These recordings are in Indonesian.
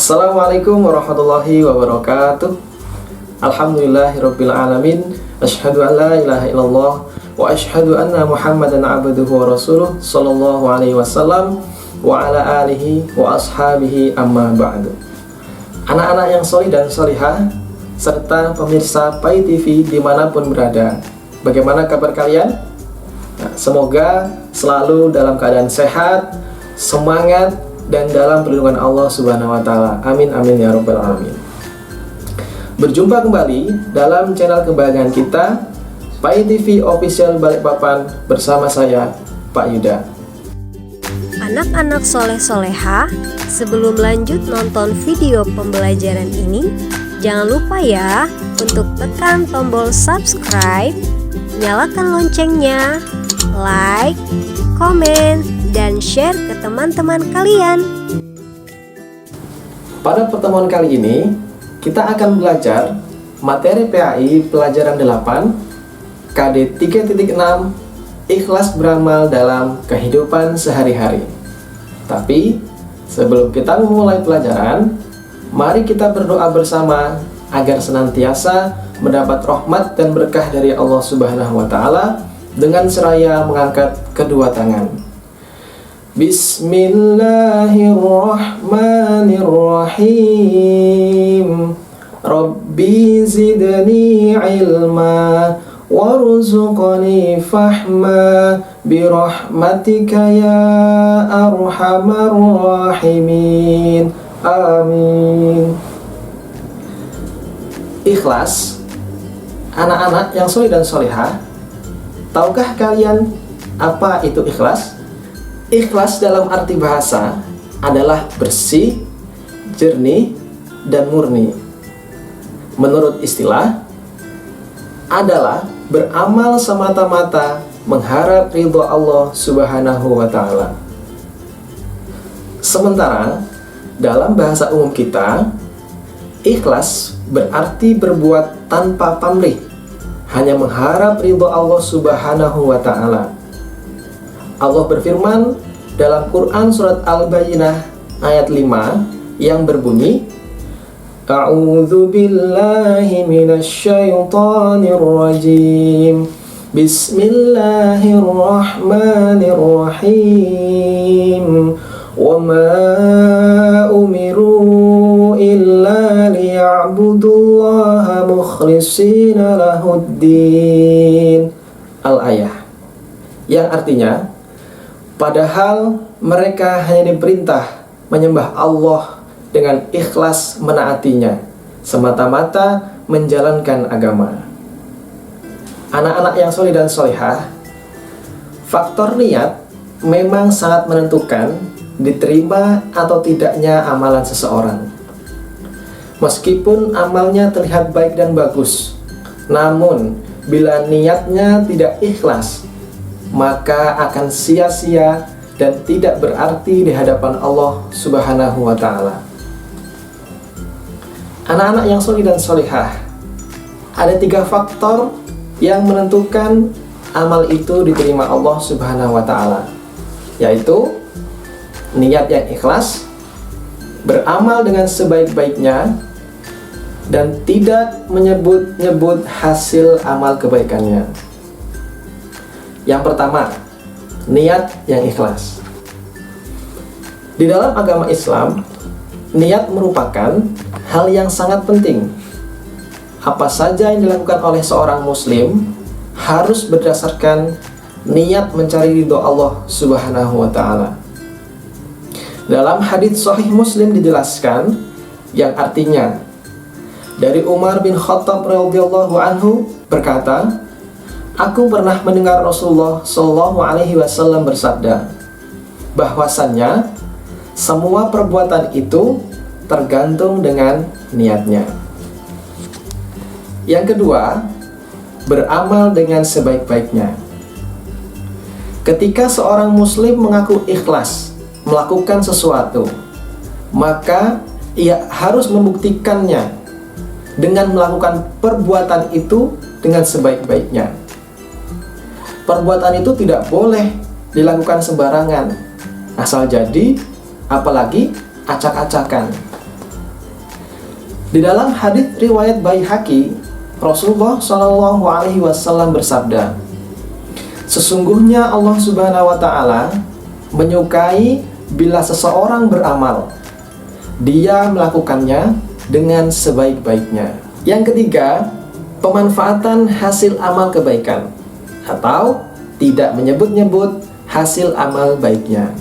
Assalamualaikum warahmatullahi wabarakatuh. Alhamdulillahirabbil alamin. Asyhadu an la ilaha illallah wa asyhadu anna Muhammadan abduhu wa rasuluh sallallahu alaihi wasallam wa ala alihi wa ashabihi amma ba'du. Anak-anak yang solih dan solihah serta pemirsa Pai TV dimanapun berada, bagaimana kabar kalian? Semoga selalu dalam keadaan sehat, semangat, dan dalam perlindungan Allah Subhanahu wa Ta'ala. Amin amin ya rabbal alamin. Berjumpa kembali dalam channel kebahagiaan kita, Pai TV Official Balikpapan, bersama saya, Pak Yuda. Anak-anak soleh-soleha, sebelum lanjut nonton video pembelajaran ini, jangan lupa ya untuk tekan tombol subscribe, nyalakan loncengnya, like, komen, dan share ke teman-teman kalian. Pada pertemuan kali ini, kita akan belajar materi PAI pelajaran 8 KD 3.6 Ikhlas beramal dalam kehidupan sehari-hari. Tapi, sebelum kita memulai pelajaran, mari kita berdoa bersama agar senantiasa mendapat rahmat dan berkah dari Allah Subhanahu wa Ta'ala dengan seraya mengangkat kedua tangan. Bismillahirrahmanirrahim. Rabbi zidni ilma warzuqni fahma birahmatika ya arhamar rahimin. Amin. Ikhlas. Anak-anak yang soleh dan solehah, tahukah kalian apa itu ikhlas? Ikhlas dalam arti bahasa adalah bersih, jernih, dan murni. Menurut istilah, adalah beramal semata-mata mengharap ridho Allah Subhanahu wa Ta'ala. Sementara dalam bahasa umum kita, ikhlas berarti berbuat tanpa pamrih, hanya mengharap ridho Allah Subhanahu wa Ta'ala. Allah berfirman dalam Quran surat Al-Bayyinah ayat 5 yang berbunyi, A'udzu billahi minasyaitonir rajim. Bismillahirrahmanirrahim. Wa ma umiru illa liya'budullaha mukhlishina lahuddin. Al-ayah. Yang artinya, padahal mereka hanya diperintah menyembah Allah dengan ikhlas menaatinya, semata-mata menjalankan agama. Anak-anak yang soleh dan solehah, faktor niat memang sangat menentukan diterima atau tidaknya amalan seseorang. Meskipun amalnya terlihat baik dan bagus, namun bila niatnya tidak ikhlas, maka akan sia-sia dan tidak berarti di hadapan Allah Subhanahu wa Ta'ala. Anak-anak yang soleh dan solehah, ada 3 faktor yang menentukan amal itu diterima Allah Subhanahu wa Ta'ala, yaitu niat yang ikhlas, beramal dengan sebaik-baiknya, dan tidak menyebut-nyebut hasil amal kebaikannya. Yang pertama, niat yang ikhlas. Di dalam agama Islam, niat merupakan hal yang sangat penting. Apa saja yang dilakukan oleh seorang muslim harus berdasarkan niat mencari ridho Allah Subhanahu wa Ta'ala. Dalam hadits Sahih Muslim dijelaskan, yang artinya dari Umar bin Khattab radhiyallahu anhu berkata, aku pernah mendengar Rasulullah Shallallahu Alaihi Wasallam bersabda, bahwasannya semua perbuatan itu tergantung dengan niatnya. Yang kedua, beramal dengan sebaik-baiknya. Ketika seorang muslim mengaku ikhlas melakukan sesuatu, maka ia harus membuktikannya dengan melakukan perbuatan itu dengan sebaik-baiknya. Perbuatan itu tidak boleh dilakukan sembarangan, asal jadi, apalagi acak-acakan. Di dalam hadis riwayat Baihaqi, Rasulullah Shallallahu Alaihi Wasallam bersabda, sesungguhnya Allah Subhanahu Wa Taala menyukai bila seseorang beramal, dia melakukannya dengan sebaik-baiknya. Yang ketiga, pemanfaatan hasil amal kebaikan atau tidak menyebut-nyebut hasil amal baiknya.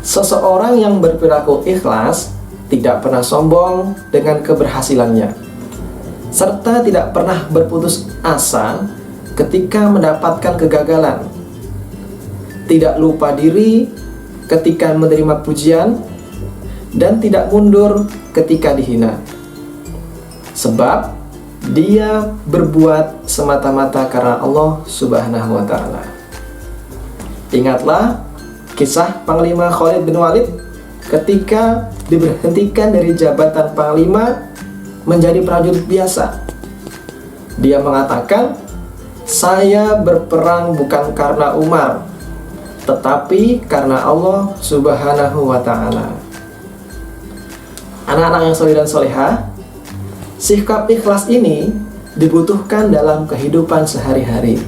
Seseorang yang berperilaku ikhlas tidak pernah sombong dengan keberhasilannya, serta tidak pernah berputus asa ketika mendapatkan kegagalan, tidak lupa diri ketika menerima pujian, dan tidak mundur ketika dihina. Sebab dia berbuat semata-mata karena Allah Subhanahu wa Ta'ala. Ingatlah kisah Panglima Khalid bin Walid ketika diberhentikan dari jabatan Panglima menjadi prajurit biasa. Dia mengatakan, saya berperang bukan karena Umar, tetapi karena Allah Subhanahu wa Ta'ala. Anak-anak yang soleh dan solehah, sikap ikhlas ini dibutuhkan dalam kehidupan sehari-hari,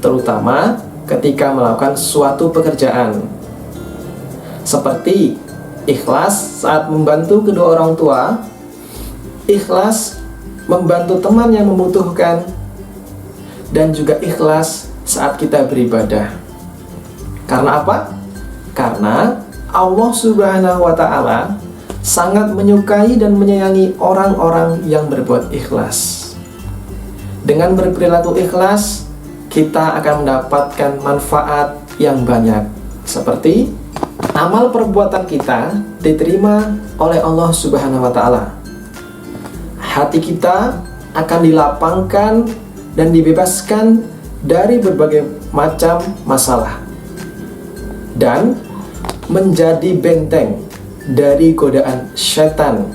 terutama ketika melakukan suatu pekerjaan. Seperti ikhlas saat membantu kedua orang tua, ikhlas membantu teman yang membutuhkan, dan juga ikhlas saat kita beribadah. Karena apa? Karena Allah Subhanahu wa Ta'ala sangat menyukai dan menyayangi orang-orang yang berbuat ikhlas. Dengan berperilaku ikhlas, kita akan mendapatkan manfaat yang banyak, seperti amal perbuatan kita diterima oleh Allah Subhanahu wa Ta'ala. Hati kita akan dilapangkan dan dibebaskan dari berbagai macam masalah, dan menjadi benteng dari godaan syaitan,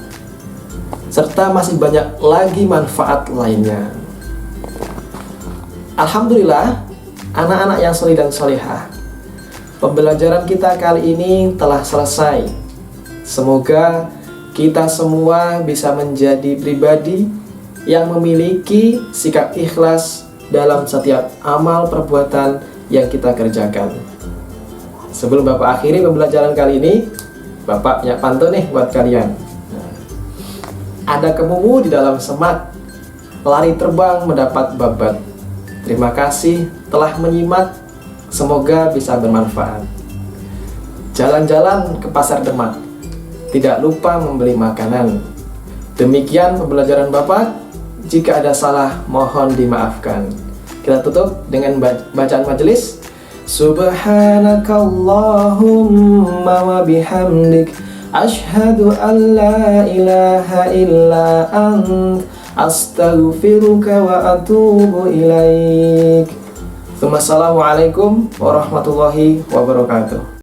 serta masih banyak lagi manfaat lainnya. Alhamdulillah, anak-anak yang soleh dan solehah, pembelajaran kita kali ini telah selesai. Semoga kita semua bisa menjadi pribadi yang memiliki sikap ikhlas dalam setiap amal perbuatan yang kita kerjakan. Sebelum Bapak akhiri pembelajaran kali ini, Bapak punya pantun nih buat kalian. Ada kemumu di dalam semak, lari terbang mendapat babat. Terima kasih telah menyimak, semoga bisa bermanfaat. Jalan-jalan ke pasar Demak, tidak lupa membeli makanan. Demikian pembelajaran Bapak, jika ada salah mohon dimaafkan. Kita tutup dengan bacaan majelis. Subhanakallahumma wa bihamdik, ashhadu an la ilaha illa ant, astaghfiruka wa atubu ilaik. Assalamualaikum warahmatullahi wabarakatuh.